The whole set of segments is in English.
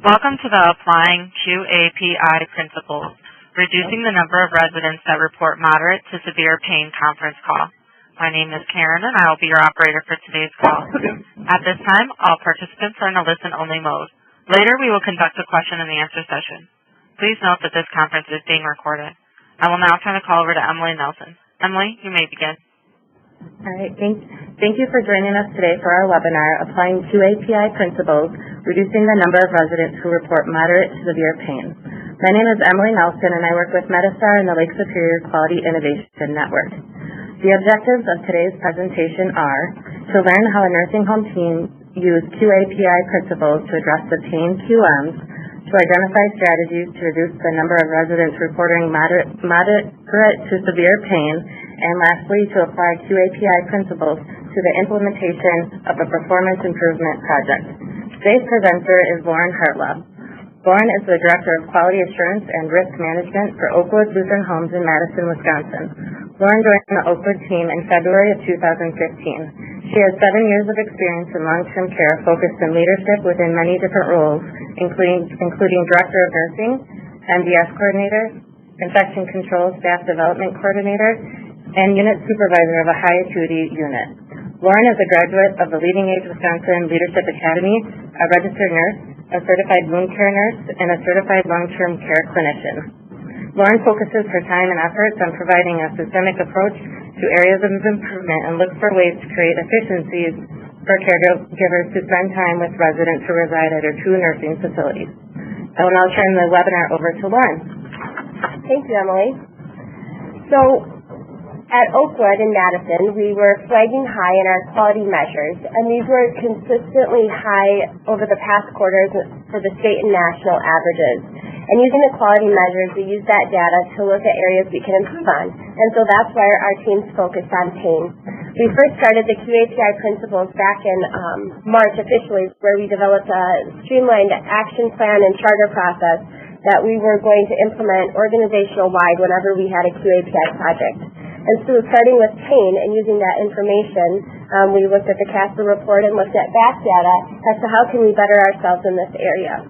Welcome to the Applying QAPI Principles, Reducing the Number of Residents that Report Moderate to Severe Pain conference call. My name is Karen, and I will be your operator for today's call. At this time, all participants are in a listen-only mode. Later, we will conduct a question-and-answer session. Please note that this conference is being recorded. I will now turn the call over to Emily Nelson. Emily, you may begin. All right, thank you for joining us today for our webinar, Applying QAPI Principles, Reducing the Number of Residents Who Report Moderate to Severe Pain. My name is Emily Nelson, and I work with Medistar and the Lake Superior Quality Innovation Network. The objectives of today's presentation are to learn how a nursing home team used QAPI principles to address the pain QMs, to identify strategies to reduce the number of residents reporting moderate to severe pain, and lastly, to apply QAPI principles to the implementation of a performance improvement project. Today's presenter is Lauren Hartleb. Lauren is the Director of Quality Assurance and Risk Management for Oakwood Lutheran Homes in Madison, Wisconsin. Lauren joined the Oakwood team in February of 2015. She has 7 years of experience in long-term care focused in leadership within many different roles, including Director of Nursing, MDS Coordinator, Infection Control Staff Development Coordinator, and Unit Supervisor of a high acuity unit. Lauren is a graduate of the Leading Age Wisconsin Leadership Academy, a registered nurse, a certified wound care nurse, and a certified long-term care clinician. Lauren focuses her time and efforts on providing a systemic approach to areas of improvement and looks for ways to create efficiencies for caregivers to spend time with residents who reside at her 2 nursing facilities. I will now turn the webinar over to Lauren. Thank you, Emily. So, at Oakwood in Madison, we were flagging high in our quality measures, and these were consistently high over the past quarters for the state and national averages. And using the quality measures, we use that data to look at areas we can improve on, and so that's why our team's focused on pain. We first started the QAPI principles back in March officially, where we developed a streamlined action plan and charter process that we were going to implement organizational-wide whenever we had a QAPI project. And so starting with pain and using that information, we looked at the CASPR report and looked at back data as to how can we better ourselves in this area.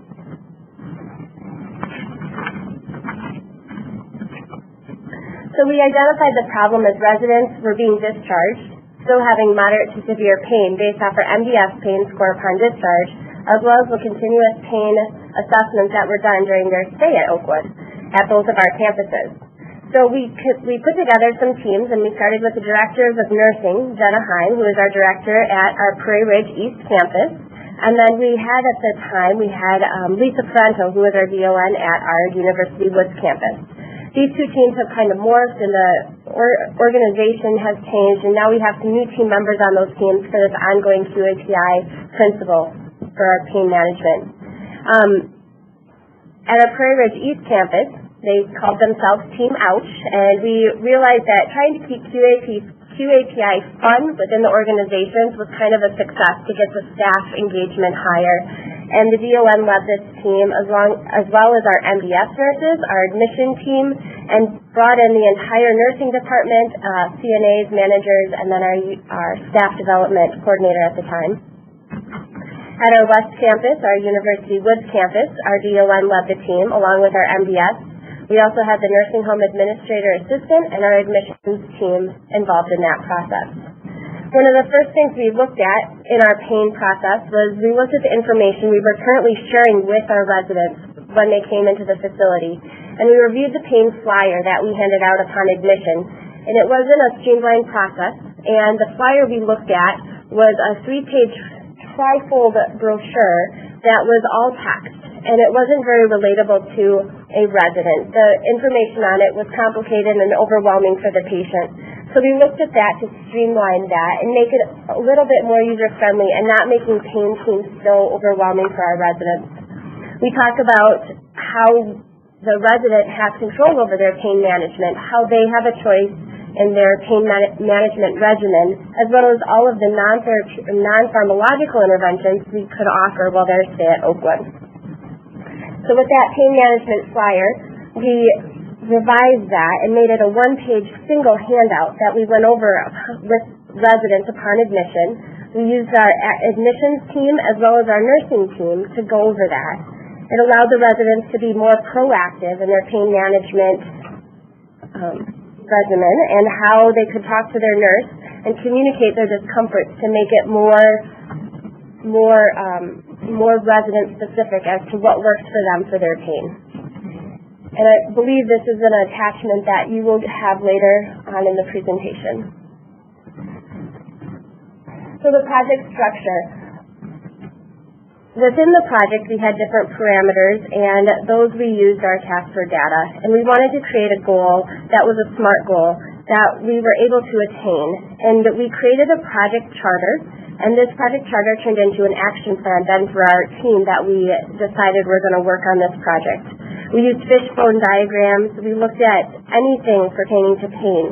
So we identified the problem as residents were being discharged, still having moderate to severe pain based off our MDS pain score upon discharge, as well as the continuous pain assessments that were done during their stay at Oakwood at both of our campuses. So we put together some teams, and we started with the Directors of Nursing, Jenna Hine, who is our director at our Prairie Ridge East campus. And then we had at the time, Lisa Parento, who is our DON at our University Woods campus. These 2 teams have kind of morphed, and the organization has changed, and now we have some new team members on those teams for this ongoing QAPI principle for our pain management. At our Prairie Ridge East campus, they called themselves Team Ouch, and we realized that trying to keep QAPI fun within the organizations was kind of a success to get the staff engagement higher. And the DON led this team as well as our MDS nurses, our admission team, and brought in the entire nursing department, CNAs, managers, and then our staff development coordinator at the time. At our West campus, our University Woods campus, our DON led the team along with our MDS. We also had the nursing home administrator assistant and our admissions team involved in that process. One of the first things we looked at in our pain process was we looked at the information we were currently sharing with our residents when they came into the facility, and we reviewed the pain flyer that we handed out upon admission. And it wasn't a streamlined process, and the flyer we looked at was a 3-page trifold brochure that was all text, and it wasn't very relatable to a resident. The information on it was complicated and overwhelming for the patient. So we looked at that to streamline that and make it a little bit more user-friendly and not making pain seem so overwhelming for our residents. We talk about how the resident has control over their pain management, how they have a choice in their pain management regimen, as well as all of the non-pharmacological interventions we could offer while they're stay at Oakwood. So with that pain management flyer, we revised that and made it a 1-page single handout that we went over with residents upon admission. We used our admissions team as well as our nursing team to go over that. It allowed the residents to be more proactive in their pain management regimen and how they could talk to their nurse and communicate their discomforts to make it more resident specific as to what works for them for their pain. And I believe this is an attachment that you will have later on in the presentation. So the project structure. Within the project, we had different parameters, and those we used our Casper data. And we wanted to create a goal that was a SMART goal that we were able to attain. And we created a project charter, and this project charter turned into an action plan then for our team that we decided we're going to work on this project. We used fishbone diagrams. We looked at anything pertaining to pain.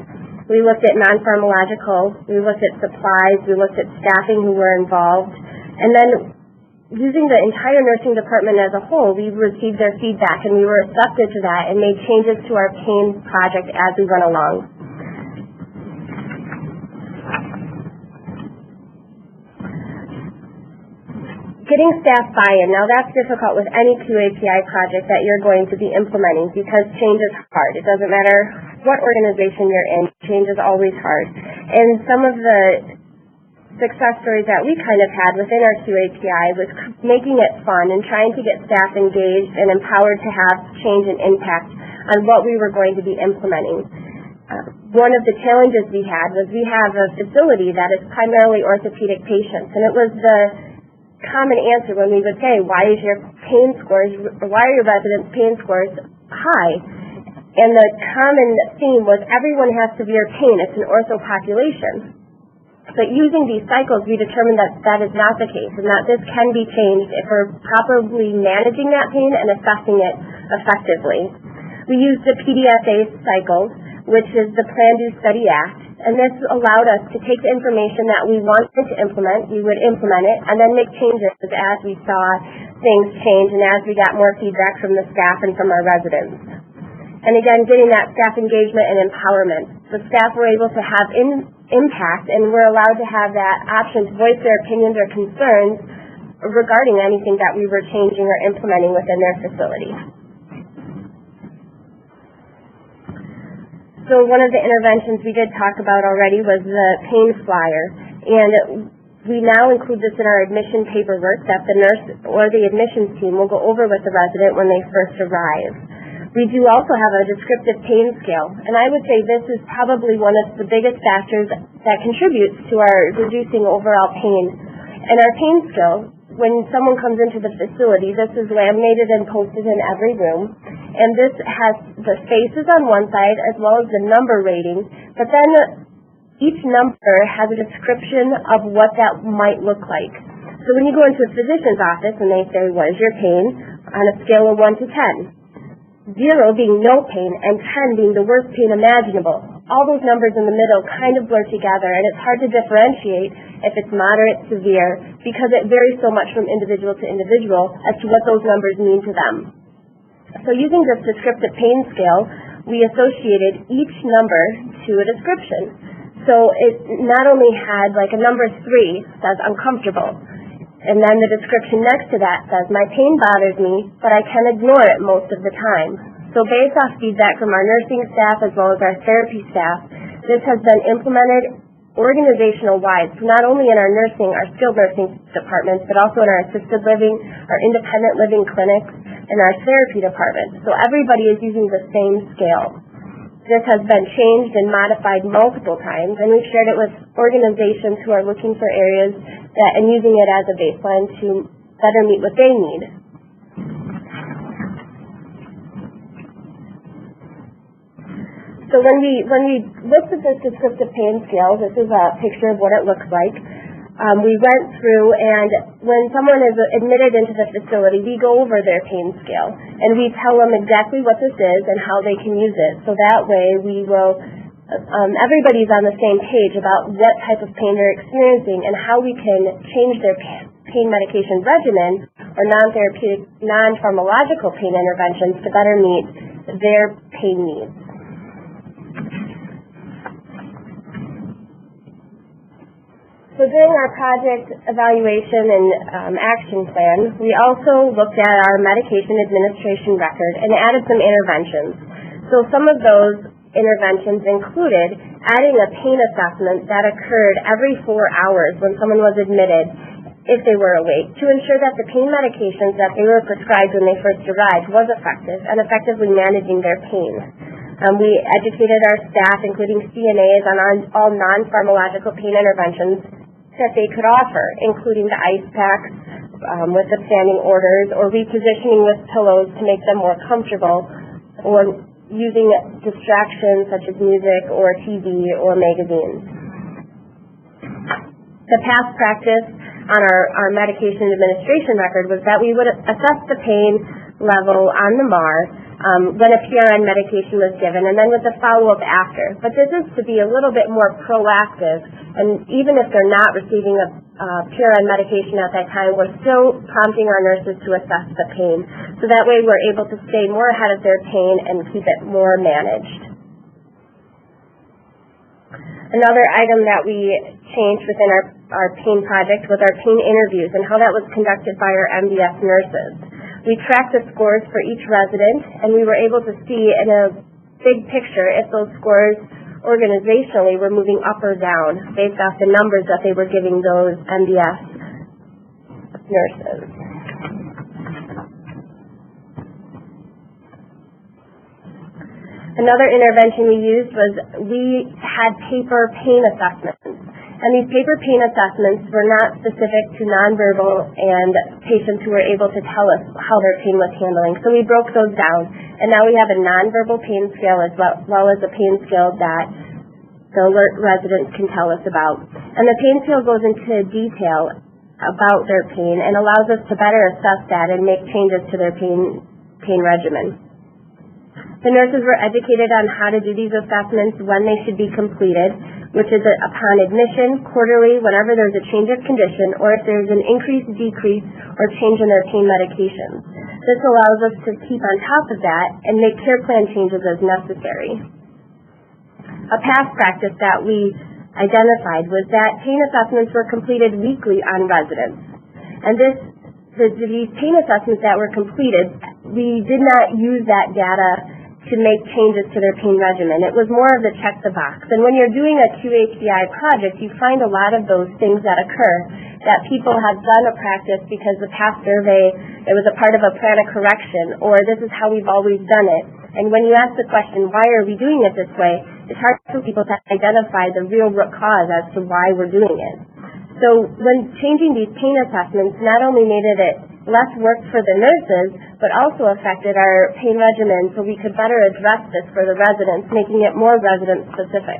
We looked at nonpharmacological. We looked at supplies. We looked at staffing who were involved. And then using the entire nursing department as a whole, we received their feedback and we were receptive to that and made changes to our pain project as we went along. Getting staff buy-in. Now that's difficult with any QAPI project that you're going to be implementing because change is hard. It doesn't matter what organization you're in, change is always hard. And some of the success stories that we kind of had within our QAPI was making it fun and trying to get staff engaged and empowered to have change and impact on what we were going to be implementing. One of the challenges we had was we have a facility that is primarily orthopedic patients, and it was the common answer when we would say, why are your residents' pain scores high? And the common theme was everyone has severe pain. It's an ortho population. But using these cycles, we determined that that is not the case and that this can be changed if we're properly managing that pain and assessing it effectively. We used the PDSA cycles, which is the Plan, Do, Study, Act, and this allowed us to take the information that we wanted to implement, we would implement it, and then make changes as we saw things change and as we got more feedback from the staff and from our residents. And again, getting that staff engagement and empowerment. The staff were able to have impact and were allowed to have that option to voice their opinions or concerns regarding anything that we were changing or implementing within their facility. So one of the interventions we did talk about already was the pain flyer, and we now include this in our admission paperwork that the nurse or the admissions team will go over with the resident when they first arrive. We do also have a descriptive pain scale, and I would say this is probably one of the biggest factors that contributes to our reducing overall pain. And our pain scale, when someone comes into the facility, this is laminated and posted in every room, and this has the faces on one side as well as the number rating, but then each number has a description of what that might look like. So when you go into a physician's office and they say, what is your pain, on a scale of 1 to 10, 0 being no pain and 10 being the worst pain imaginable. All those numbers in the middle kind of blur together, and it's hard to differentiate if it's moderate, severe, because it varies so much from individual to individual as to what those numbers mean to them. So using this descriptive pain scale, we associated each number to a description. So it not only had like a number 3 says uncomfortable, and then the description next to that says, my pain bothers me, but I can ignore it most of the time. So based off feedback from our nursing staff as well as our therapy staff, this has been implemented organizational-wide, so not only in our nursing, our skilled nursing departments, but also in our assisted living, our independent living clinics, and our therapy departments. So everybody is using the same scale. This has been changed and modified multiple times, and we've shared it with organizations who are looking for areas that and using it as a baseline to better meet what they need. So when we looked at this descriptive pain scale, this is a picture of what it looks like. We went through, and when someone is admitted into the facility, we go over their pain scale, and we tell them exactly what this is and how they can use it. So that way we will, everybody's on the same page about what type of pain they're experiencing and how we can change their pain medication regimen or non-therapeutic, non-pharmacological pain interventions to better meet their pain needs. So So during our project evaluation and action plan, we also looked at our medication administration record and added some interventions. So some of those interventions included adding a pain assessment that occurred every 4 hours when someone was admitted if they were awake, to ensure that the pain medications that they were prescribed when they first arrived was effective and effectively managing their pain. We educated our staff, including CNAs, on all non-pharmacological pain interventions that they could offer, including the ice packs with the standing orders, or repositioning with pillows to make them more comfortable, or using distractions such as music or TV or magazines. The past practice on our medication administration record was that we would assess the pain level on the MAR when a PRN medication was given, and then with a follow-up after. But this is to be a little bit more proactive, and even if they're not receiving a PRN medication at that time, we're still prompting our nurses to assess the pain. So that way we're able to stay more ahead of their pain and keep it more managed. Another item that we changed within our pain project was our pain interviews and how that was conducted by our MDS nurses. We tracked the scores for each resident, and we were able to see in a big picture if those scores organizationally were moving up or down based off the numbers that they were giving those MDS nurses. Another intervention we used was we had paper pain assessments. And these paper pain assessments were not specific to nonverbal and patients who were able to tell us how their pain was handling. So we broke those down, and now we have a nonverbal pain scale as well as a pain scale that the alert residents can tell us about. And the pain scale goes into detail about their pain and allows us to better assess that and make changes to their pain regimen. The nurses were educated on how to do these assessments, when they should be completed, which is upon admission, quarterly, whenever there's a change of condition, or if there's an increase, decrease, or change in their pain medications. This allows us to keep on top of that and make care plan changes as necessary. A past practice that we identified was that pain assessments were completed weekly on residents. And these pain assessments that were completed, we did not use that data to make changes to their pain regimen. It was more of the check the box. And when you're doing a QAPI project, you find a lot of those things that occur, that people have done a practice because the past survey, it was a part of a plan of correction, or this is how we've always done it. And when you ask the question, why are we doing it this way, it's hard for people to identify the real root cause as to why we're doing it. So when changing these pain assessments, not only made it less work for the nurses, but also affected our pain regimen so we could better address this for the residents, making it more resident specific.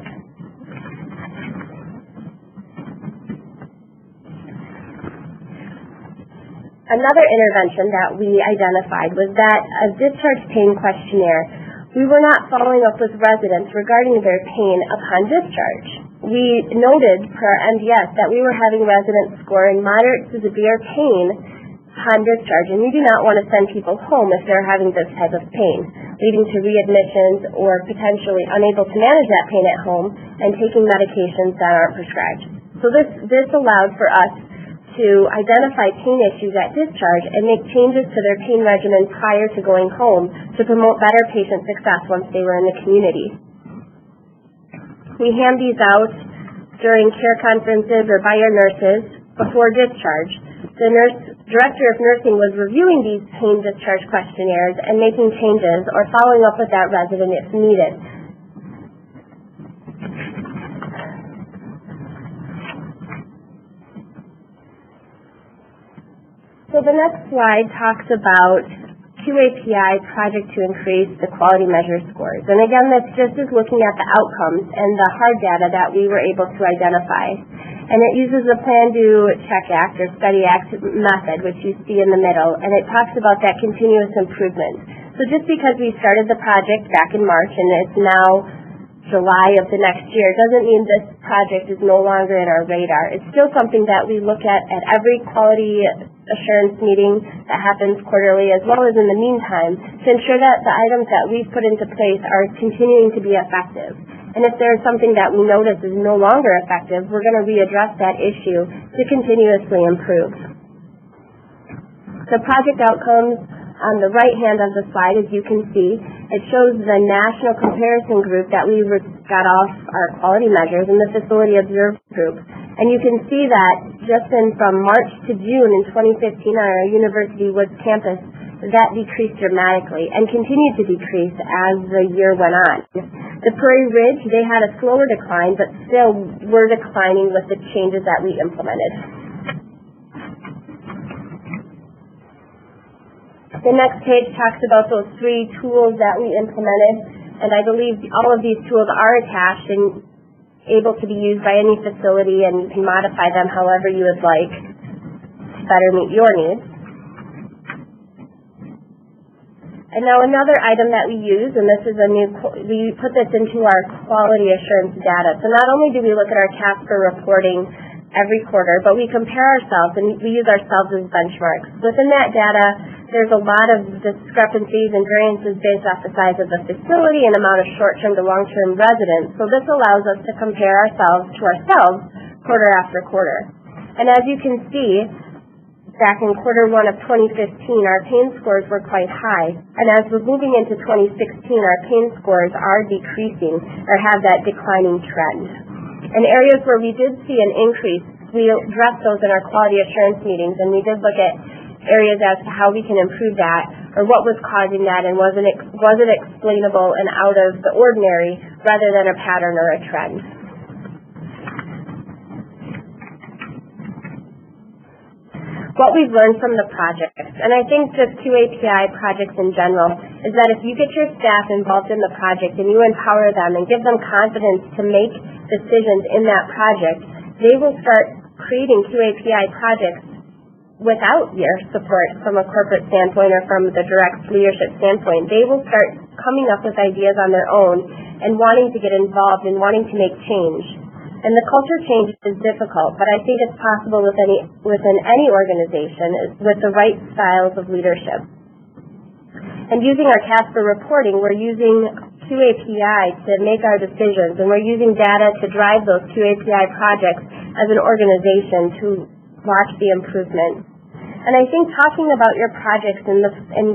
Another intervention that we identified was that a discharge pain questionnaire. We were not following up with residents regarding their pain upon discharge. We noted per our MDS that we were having residents scoring moderate to severe pain upon discharge, and we do not want to send people home if they're having this type of pain, leading to readmissions or potentially unable to manage that pain at home and taking medications that aren't prescribed. So this allowed for us to identify pain issues at discharge and make changes to their pain regimen prior to going home to promote better patient success once they were in the community. We hand these out during care conferences or by our nurses before discharge. The director of nursing was reviewing these pain discharge questionnaires and making changes or following up with that resident if needed. So the next slide talks about QAPI project to increase the quality measure scores. And again, this just is looking at the outcomes and the hard data that we were able to identify. And it uses the Plan, Do, Check, Act, or Study Act method, which you see in the middle, and it talks about that continuous improvement. So just because we started the project back in March and it's now July of the next year doesn't mean this project is no longer in our radar. It's still something that we look at every quality assurance meeting that happens quarterly, as well as in the meantime, to ensure that the items that we've put into place are continuing to be effective. And if there's something that we notice is no longer effective, we're going to readdress that issue to continuously improve. The project outcomes on the right hand of the slide, as you can see, it shows the national comparison group that we got off our quality measures in the facility observed group. And you can see that just from March to June in 2015 on our University Woods campus, that decreased dramatically and continued to decrease as the year went on. The Prairie Ridge, they had a slower decline, but still were declining with the changes that we implemented. The next page talks about those 3 tools that we implemented, and I believe all of these tools are attached and able to be used by any facility, and you can modify them however you would like to better meet your needs. And now another item that we use, and this is we put this into our quality assurance data. So not only do we look at our CASPR reporting every quarter, but we compare ourselves and we use ourselves as benchmarks. Within that data, there's a lot of discrepancies and variances based off the size of the facility and amount of short-term to long-term residents. So this allows us to compare ourselves to ourselves quarter after quarter. And as you can see, back in quarter 1 of 2015, our pain scores were quite high. And as we're moving into 2016, our pain scores are decreasing or have that declining trend. In areas where we did see an increase, we addressed those in our quality assurance meetings, and we did look at areas as to how we can improve that or what was causing that, and was it explainable and out of the ordinary rather than a pattern or a trend. What we've learned from the projects, and I think just QAPI projects in general, is that if you get your staff involved in the project and you empower them and give them confidence to make decisions in that project, they will start creating QAPI projects without your support from a corporate standpoint or from the direct leadership standpoint. They will start coming up with ideas on their own and wanting to get involved and wanting to make change. And the culture change is difficult, but I think it's possible within any organization with the right styles of leadership. And using our CASPR reporting, we're using QAPI to make our decisions, and we're using data to drive those QAPI projects as an organization to watch the improvement. And I think talking about your projects and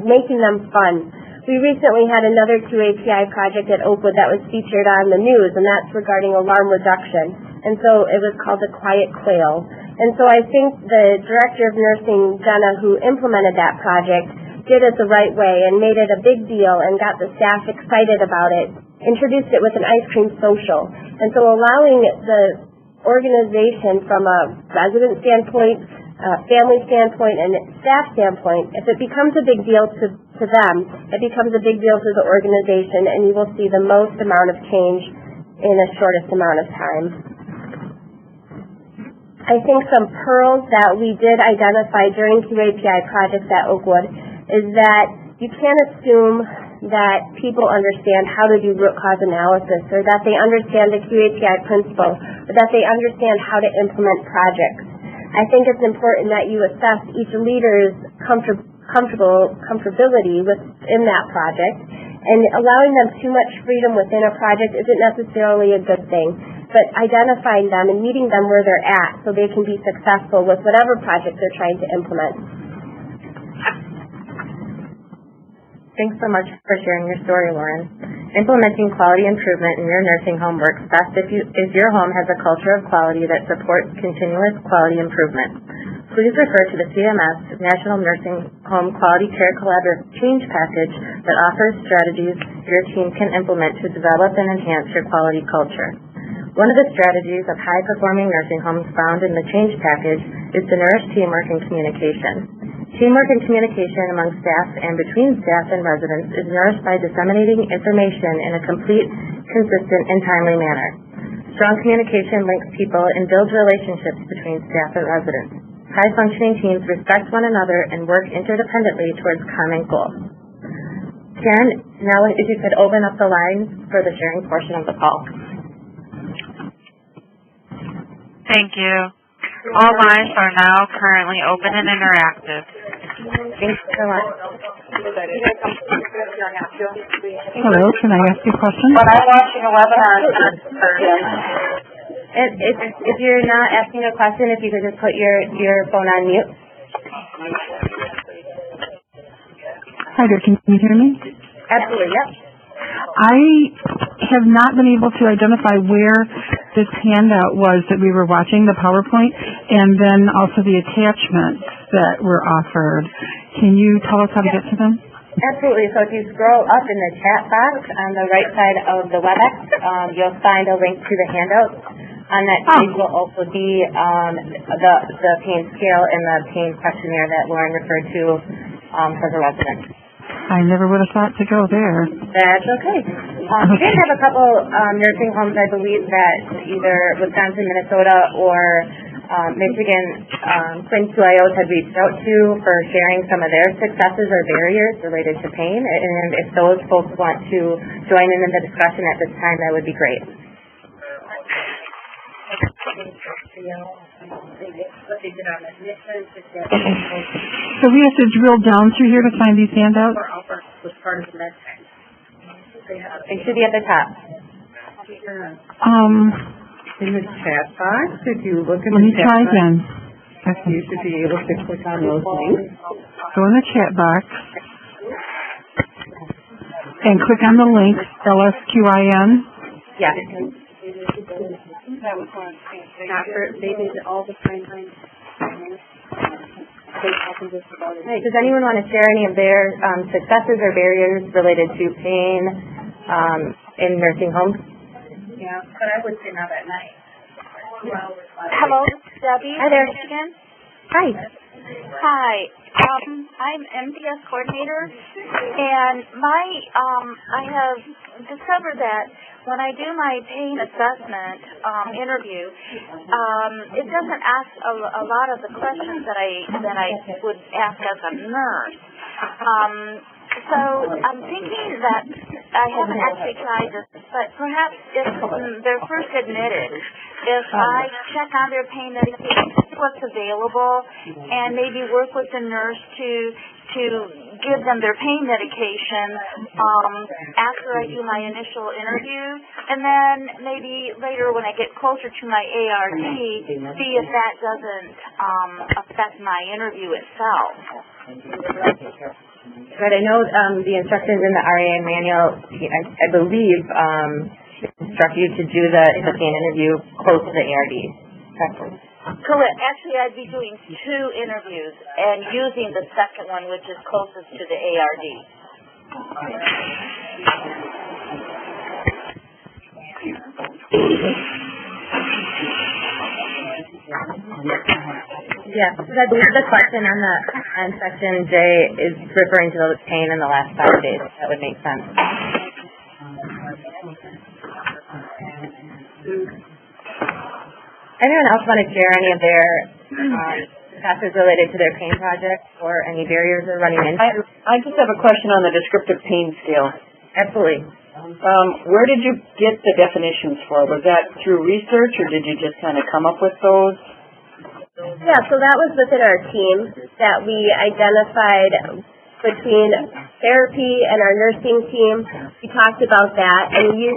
making them fun. We recently had another QAPI project at Oakwood that was featured on the news, and that's regarding alarm reduction. And so it was called the Quiet Quail. And so I think the director of nursing, Jenna, who implemented that project, did it the right way and made it a big deal and got the staff excited about it, introduced it with an ice cream social. And so allowing the organization from a resident standpoint, family standpoint, and staff standpoint, if it becomes a big deal to them, it becomes a big deal to the organization, and you will see the most amount of change in the shortest amount of time. I think some pearls that we did identify during QAPI projects at Oakwood is that you can't assume that people understand how to do root cause analysis or that they understand the QAPI principle or that they understand how to implement projects. I think it's important that you assess each leader's comfortability within that project, and allowing them too much freedom within a project isn't necessarily a good thing, but identifying them and meeting them where they're at so they can be successful with whatever project they're trying to implement. Thanks so much for sharing your story, Lauren. Implementing quality improvement in your nursing home works best if your home has a culture of quality that supports continuous quality improvement. Please refer to the CMS National Nursing Home Quality Care Collaborative Change Package that offers strategies your team can implement to develop and enhance your quality culture. One of the strategies of high-performing nursing homes found in the change package is to nourish teamwork and communication. Teamwork and communication among staff and between staff and residents is nourished by disseminating information in a complete, consistent, and timely manner. Strong communication links people and builds relationships between staff and residents. High-functioning teams respect one another and work interdependently towards common goals. Karen, now if you could open up the lines for the sharing portion of the call. Thank you. All lines are now currently open and interactive. Thanks so much. Hello, can I ask you a question? But I'm watching a webinar on Thursday. If you're not asking a question, if you could just put your phone on mute. Hi there, can you hear me? Absolutely, yep. I have not been able to identify where this handout was that we were watching, the PowerPoint, and then also the attachments that were offered. Can you tell us how to get to them? Absolutely. So if you scroll up in the chat box on the right side of the WebEx, you'll find a link to the handouts. On that page will also be the pain scale and the pain questionnaire that Lauren referred to for the residents. I never would have thought to go there. That's okay. We did have a couple nursing homes, I believe, that either Wisconsin, Minnesota, or Michigan Quinn QIOs had reached out to for sharing some of their successes or barriers related to pain. And if those folks want to join in the discussion at this time, that would be great. So we have to drill down through here to find these handouts? It should be at the top. In the chat box, if you look in Let me the chat try box, again. you should be able to click on those links. Go in the chat box and click on the link, LSQIN. Yes. They did all the time. Does anyone want to share any of their successes or barriers related to pain in nursing homes? Yeah, but I would say not at night. Hello, this is Debbie. Hi there. Michigan. Hi. Hi. I'm MDS coordinator, and I have discovered that when I do my pain assessment interview, it doesn't ask a lot of the questions that I would ask as a nurse. So I'm thinking that I haven't actually tried this, but perhaps if they're first admitted, if I check on their pain medication, what's available, and maybe work with the nurse to give them their pain medication after I do my initial interview, and then maybe later when I get closer to my ART, see if that doesn't affect my interview itself. Right, I know the instructions in the RAA manual, I believe, instruct you to do the pain interview close to the ARD. Correct. Actually, I'd be doing 2 interviews and using the second one, which is closest to the ARD. Yeah, because I believe the question on section J is referring to the pain in the last 5 days. That would make sense. Anyone else want to share any of their successes related to their pain project or any barriers they're running into? I just have a question on the descriptive pain scale. Absolutely. Where did you get the definitions for? Was that through research, or did you just kind of come up with those? Yeah, so that was within our team that we identified between therapy and our nursing team. We talked about that, and we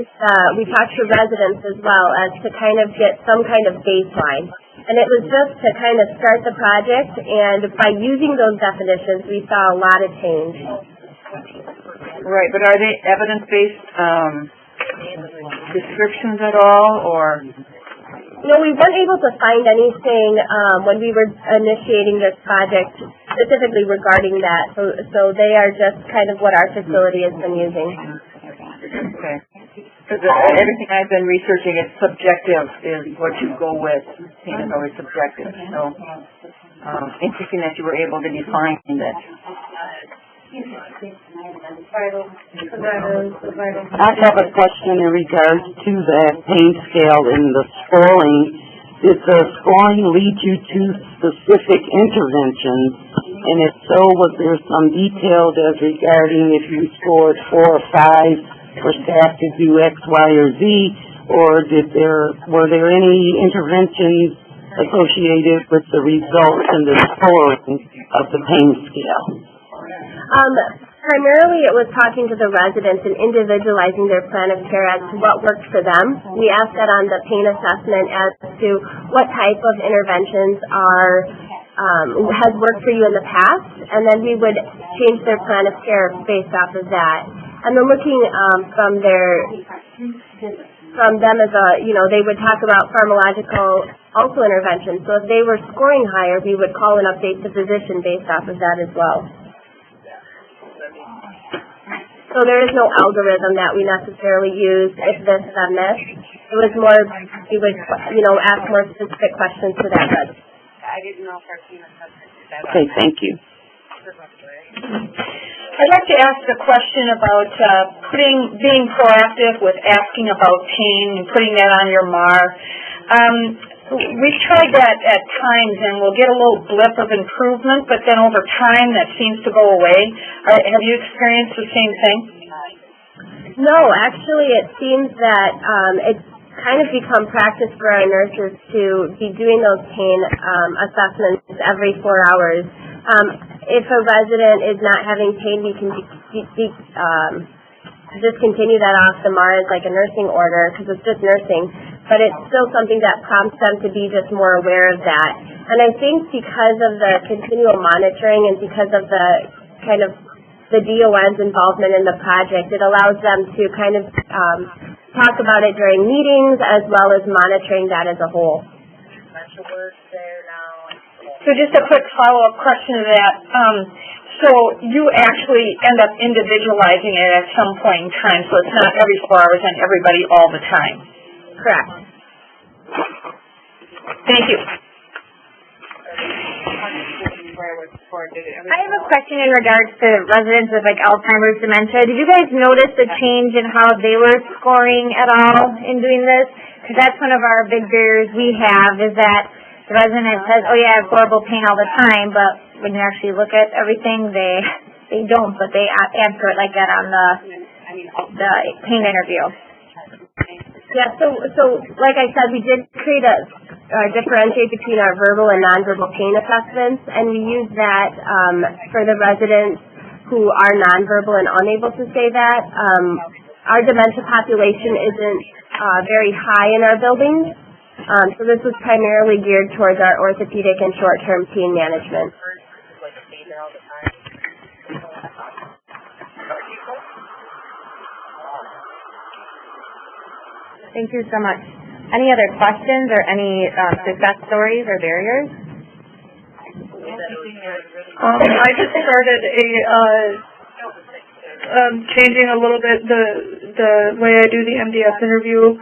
talked to residents as well as to kind of get some kind of baseline. And it was just to kind of start the project, and by using those definitions, we saw a lot of change. Right, but are they evidence-based descriptions at all, or? No, we weren't able to find anything when we were initiating this project specifically regarding that. So they are just kind of what our facility has been using. Okay. Because everything I've been researching, it's subjective is what you go with. Pain is always subjective. So interesting that you were able to define that. I have a question in regards to that pain scale and the scoring. Did the scoring lead you to specific interventions? And if so, was there some detail as regarding if you scored 4 or 5 for staff to do X, Y, or Z, or were there any interventions associated with the results and the scoring of the pain scale? Primarily, it was talking to the residents and individualizing their plan of care as to what worked for them. We asked that on the pain assessment as to what type of interventions has worked for you in the past, and then we would change their plan of care based off of that. And then looking from them as they would talk about pharmacological also interventions. So if they were scoring higher, we would call and update the physician based off of that as well. So there is no algorithm that we necessarily use, if this, then this. It was more, we would, ask more specific questions to that resident. I didn't know if our team assessment did that. Okay, thank you. I'd like to ask a question about being proactive with asking about pain and putting that on your MAR. We've tried that at times, and we'll get a little blip of improvement, but then over time that seems to go away. Have you experienced the same thing? No, actually it seems that it's kind of become practice for our nurses to be doing those pain assessments every 4 hours. If a resident is not having pain, we can discontinue that off the MAR as like a nursing order because it's just nursing. But it's still something that prompts them to be just more aware of that. And I think because of the continual monitoring and because of the kind of the DON's involvement in the project, it allows them to kind of talk about it during meetings as well as monitoring that as a whole. So just a quick follow-up question to that. So you actually end up individualizing it at some point in time, so it's not every 4 hours and everybody all the time. Correct. Thank you. I have a question in regards to residents with like Alzheimer's, dementia. Did you guys notice the change in how they were scoring at all in doing this? Because that's one of our big barriers we have is that the resident says, oh yeah, I have horrible pain all the time, but when you actually look at everything, they don't, but they answer it like that on the pain interview. Yeah, so like I said, we did create a differentiate between our verbal and nonverbal pain assessments, and we use that for the residents who are nonverbal and unable to say that. Our dementia population isn't very high in our buildings, so this was primarily geared towards our orthopedic and short-term pain management. Thank you so much. Any other questions or any success stories or barriers? I just started changing a little bit the way I do the MDS interview.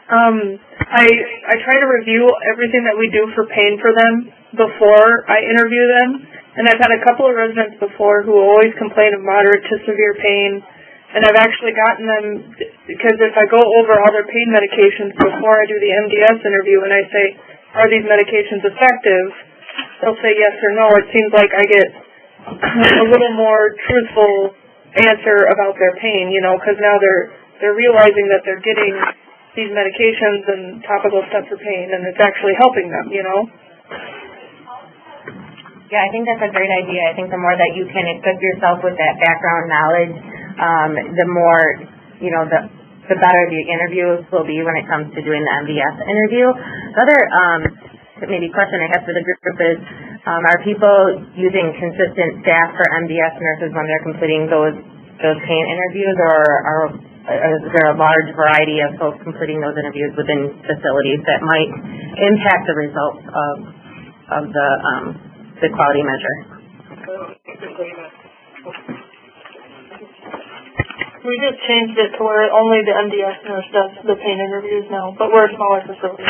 I try to review everything that we do for pain for them before I interview them, and I've had a couple of residents before who always complain of moderate to severe pain. And I've actually gotten them, because if I go over all their pain medications before I do the MDS interview and I say, are these medications effective, they'll say yes or no. It seems like I get a little more truthful answer about their pain, because now they're realizing that they're getting these medications and topical stuff for pain, and it's actually helping them, Yeah, I think that's a great idea. I think the more that you can equip yourself with that background knowledge, the more, the better the interviews will be when it comes to doing the MDS interview. The other maybe question I have for the group is, are people using consistent staff for MDS nurses when they're completing those pain interviews, or is there a large variety of folks completing those interviews within facilities that might impact the results of the quality measure? We just changed it to where only the MDS nurse does the pain interviews now, but we're a smaller facility.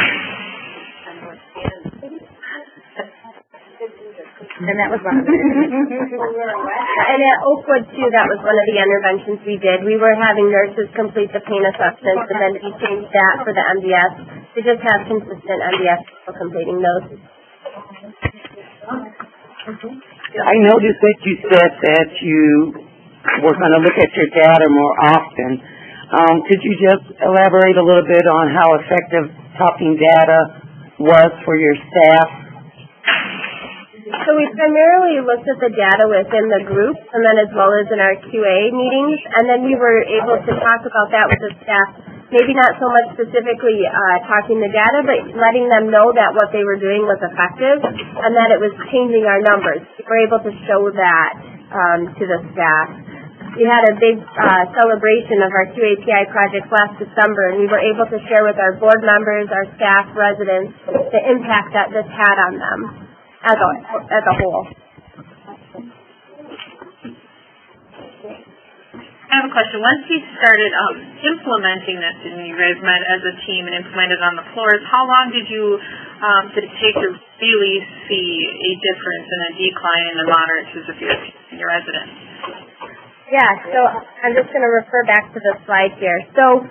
And that was one of them. And at Oakwood, too, that was one of the interventions we did. We were having nurses complete the pain assessments, and then we changed that for the MDS to just have consistent MDS people completing those. I noticed that you said that you were going to look at your data more often. Could you just elaborate a little bit on how effective topping data was for your staff? So we primarily looked at the data within the group and then as well as in our QA meetings, and then we were able to talk about that with the staff, maybe not so much specifically talking the data, but letting them know that what they were doing was effective and that it was changing our numbers. We were able to show that to the staff. We had a big celebration of our QAPI project last December, and we were able to share with our board members, our staff, residents, the impact that this had on them as a whole. I have a question. Once you started implementing this, and you guys met as a team and implemented on the floors, how long did it take to really see a difference in a decline in the moderate to severe in your residents? Yeah, so I'm just going to refer back to the slide here. So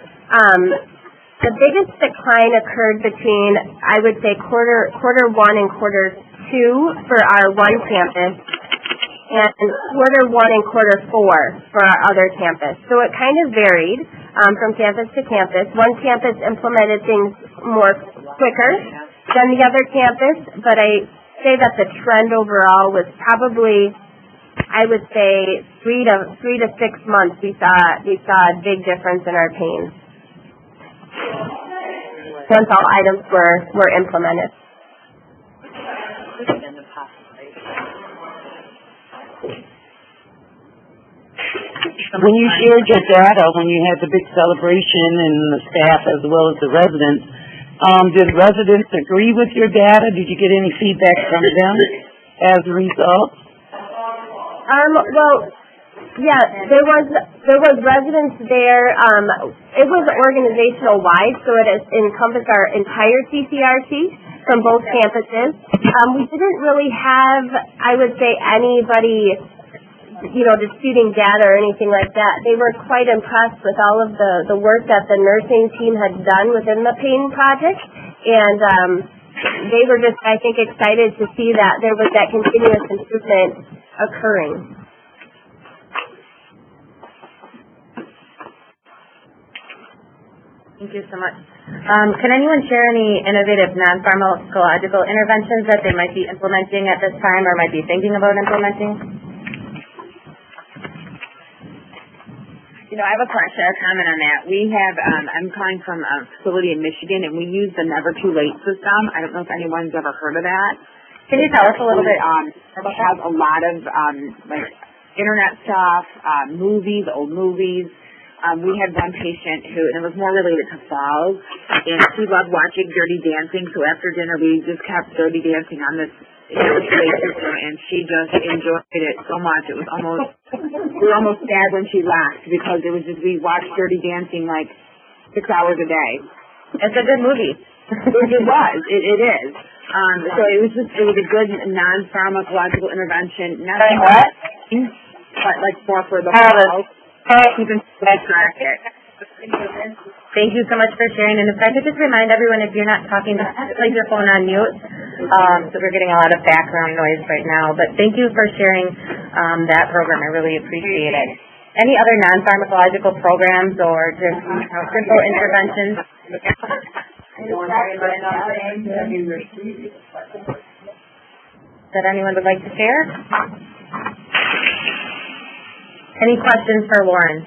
the biggest decline occurred between, I would say, quarter one and quarter two for our one campus, and quarter one and quarter four for our other campus. So it kind of varied from campus to campus. One campus implemented things more quicker than the other campus, but I say that the trend overall was probably, I would say, 3 to 6 months. We saw a big difference in our pain once all items were implemented. When you shared your data, when you had the big celebration and the staff as well as the residents, did residents agree with your data? Did you get any feedback from them as a result? Well, yeah, there was residents there. It was organizational wide, so it encompassed our entire CCRC from both campuses. We didn't really have, I would say, anybody, disputing data or anything like that. They were quite impressed with all of the work that the nursing team had done within the pain project, and they were just, I think, excited to see that there was that continuous improvement occurring. Thank you so much. Can anyone share any innovative non-pharmacological interventions that they might be implementing at this time or might be thinking about implementing? I have a question, a comment on that. We have, I'm calling from a facility in Michigan, and we use the Never Too Late system. I don't know if anyone's ever heard of that. Can you tell us a little bit? It has a lot of internet stuff, movies, old movies. We had one patient who, and it was more related to falls, and she loved watching Dirty Dancing, so after dinner we just kept Dirty Dancing on this system, and she just enjoyed it so much. It was almost, we were almost sad when she left, because it was just, we watched Dirty Dancing like 6 hours a day. It's a good movie. It was. It is. So it was a good non-pharmacological intervention. Not what? But like more for the whole. Keeping that bracket. Thank you so much for sharing. And if I could just remind everyone, if you're not talking, place your phone on mute. So we're getting a lot of background noise right now. But thank you for sharing that program. I really appreciate it. Any other non-pharmacological programs or just simple interventions that anyone would like to share? Any questions for Lauren?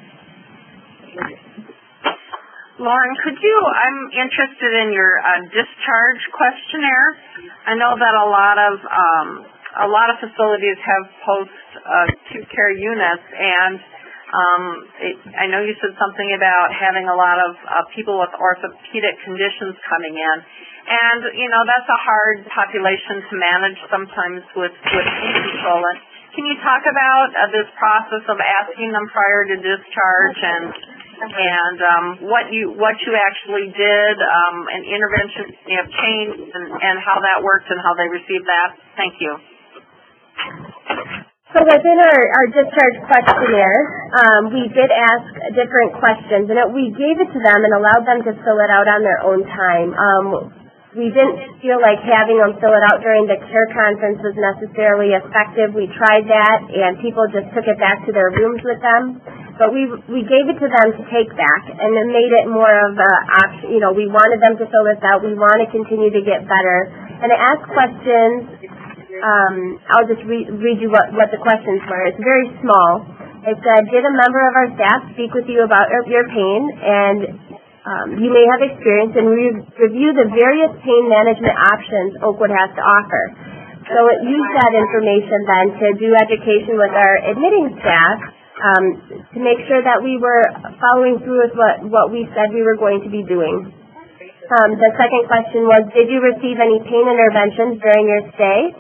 Lauren, I'm interested in your discharge questionnaire. I know that a lot of facilities have post-acute care units, and I know you said something about having a lot of people with orthopedic conditions coming in, and that's a hard population to manage sometimes with pain control. Can you talk about this process of asking them prior to discharge and what you actually did, and interventions you have changed, and how that worked and how they received that? Thank you. So within our discharge questionnaire, we did ask different questions, and we gave it to them and allowed them to fill it out on their own time. We didn't feel like having them fill it out during the care conference was necessarily effective. We tried that, and people just took it back to their rooms with them. But we gave it to them to take back, and it made it more of a option. We wanted them to fill this out. We want to continue to get better. And it asked questions I'll just read you what the questions were. It's very small. It said, did a member of our staff speak with you about your pain, and you may have experienced and review the various pain management options Oakwood has to offer. So it used that information then to do education with our admitting staff to make sure that we were following through with what we said we were going to be doing. The second question was, did you receive any pain interventions during your stay?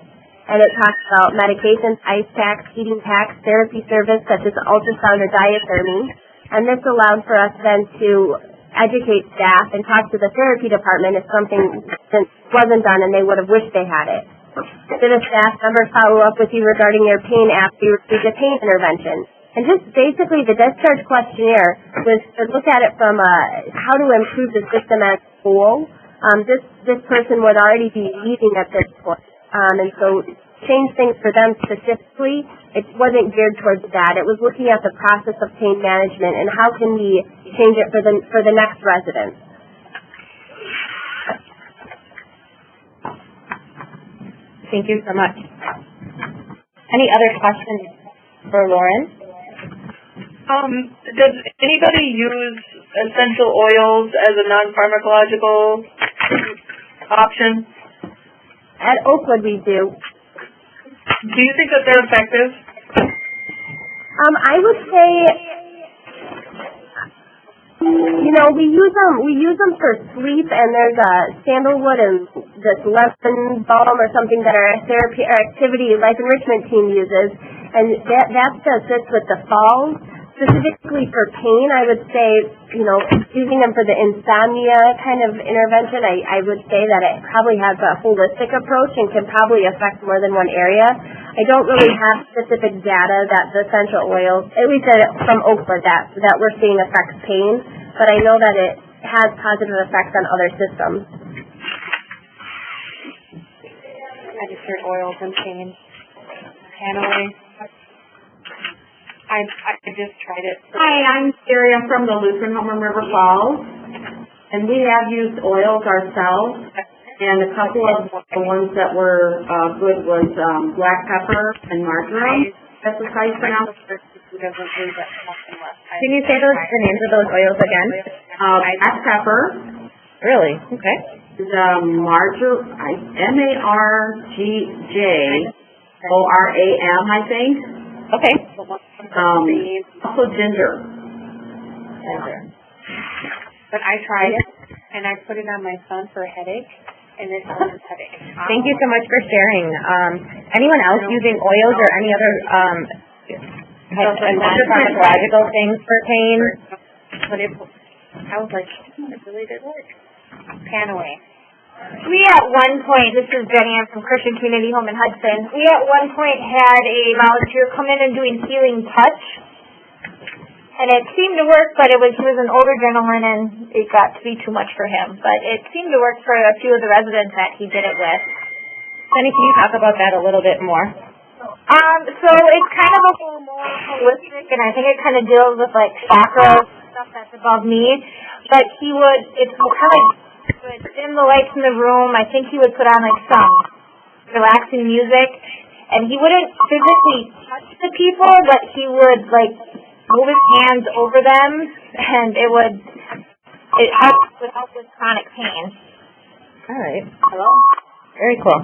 And it talks about medications, ice packs, heating packs, therapy service such as ultrasound or diathermy. And this allowed for us then to educate staff and talk to the therapy department if something wasn't done and they would have wished they had it. Did a staff member follow up with you regarding your pain after you received a pain intervention? And just basically the discharge questionnaire was to look at it from how to improve the system as a whole. This person would already be leaving at this point. And so change things for them specifically, it wasn't geared towards that. It was looking at the process of pain management and how can we change it for the next resident. Thank you so much. Any other questions for Lauren? Does anybody use essential oils as a non-pharmacological option? At Oakwood we do. Do you think that they're effective? I would say, we use them for sleep, and there's a sandalwood and this lemon balm or something that our therapy or activity life enrichment team uses, and that's to assist with the falls. Specifically for pain, I would say, using them for the insomnia kind of intervention, I would say that it probably has a holistic approach and can probably affect more than one area. I don't really have specific data that the essential oils, at least from Oakwood, that we're seeing affects pain, but I know that it has positive effects on other systems. Registered oils and pain. Hanoi. I just tried it. Hi, I'm Sherry. I'm from the Lutheran Home in River Falls, and we have used oils ourselves, and a couple of the ones that were good was black pepper and marjoram. That's how you pronounce it. Can you say the names of those oils again? Black pepper. Really? Okay. Marjoram, MARGJORAM, I think. Okay. Also ginger. But I tried it, and I put it on my son for a headache, and it helped his headache. Thank you so much for sharing. Anyone else using oils or any other non-pharmacological things for pain? But I was like, it really did work. Panaway. We at one point, this is Jenny, I'm from Christian Community Home in Hudson, we at one point had a volunteer come in and doing healing touch. And it seemed to work, but he was an older gentleman and it got to be too much for him. But it seemed to work for a few of the residents that he did it with. Jenny, can you talk about that a little bit more? So it's kind of a little more holistic, and I think it kind of deals with like chakras, stuff that's above me. But it's kind of would dim the lights in the room. I think he would put on like some relaxing music, and he wouldn't physically touch the people, but he would like move his hands over them, and it help with chronic pain. All right. Hello? Very cool.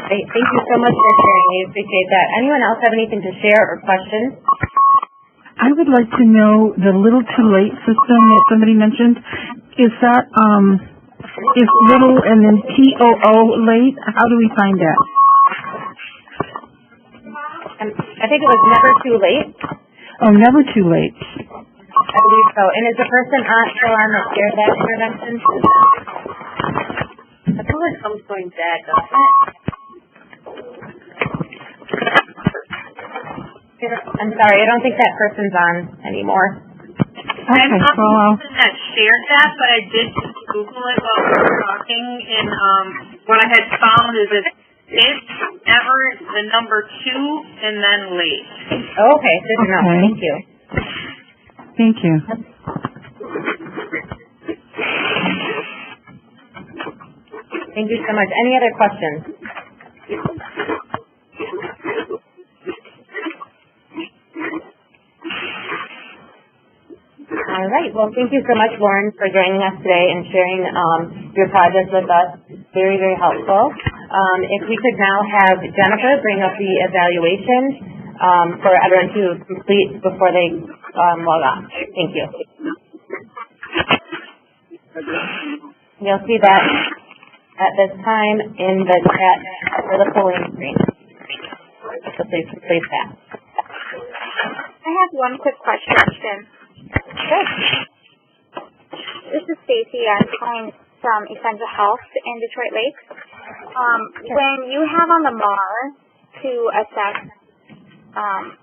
Thank you so much for sharing. We appreciate that. Anyone else have anything to share or questions? I would like to know the little too late system that somebody mentioned. Is that, is little and then TOO late? How do we find that? I think it was never too late. Oh, never too late. I believe so. And is the person still on that shared that intervention? I feel like some's going dead, doesn't it? I'm sorry, I don't think that person's on anymore. Okay, I'm not the well, person that shared that, but I did just Google it while we were talking, and what I had found is it's never the number 2 and then late. Okay, good to know. Okay. Thank you. Thank you. Thank you so much. Any other questions? right, well, thank you so much, Lauren, for joining us today and sharing your project with us. Very, very helpful. If we could now have Jennifer bring up the evaluation for everyone to complete before they log off. Thank you. You'll see that at this time in the chat for the polling screen. So please complete that. I have one quick question. Sure. This is Stacy. I'm calling from Essential Health in Detroit Lakes. When you have on the MAR to assess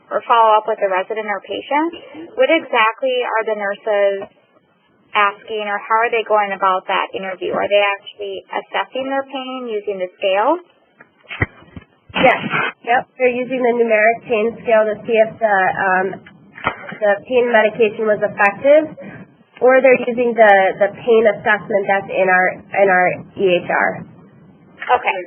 or follow up with a resident or patient, what exactly are the nurses asking, or how are they going about that interview? Are they actually assessing their pain using the scale? Yes. Yep. They're using the numeric pain scale to see if the pain medication was effective, or they're using the pain assessment that's in our EHR. Okay.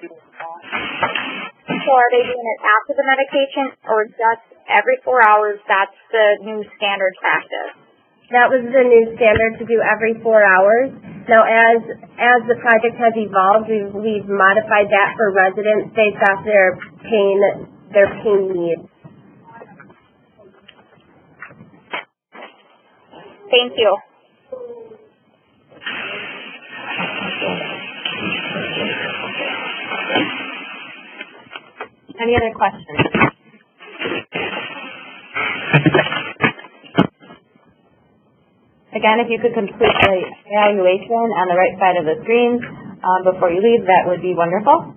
So are they doing it after the medication, or just every 4 hours? That's the new standard practice. That was the new standard, to do every 4 hours. Now, as the project has evolved, we've modified that for residents based off their pain needs. Thank you. Any other questions? Again, if you could complete the evaluation on the right side of the screen before you leave, that would be wonderful.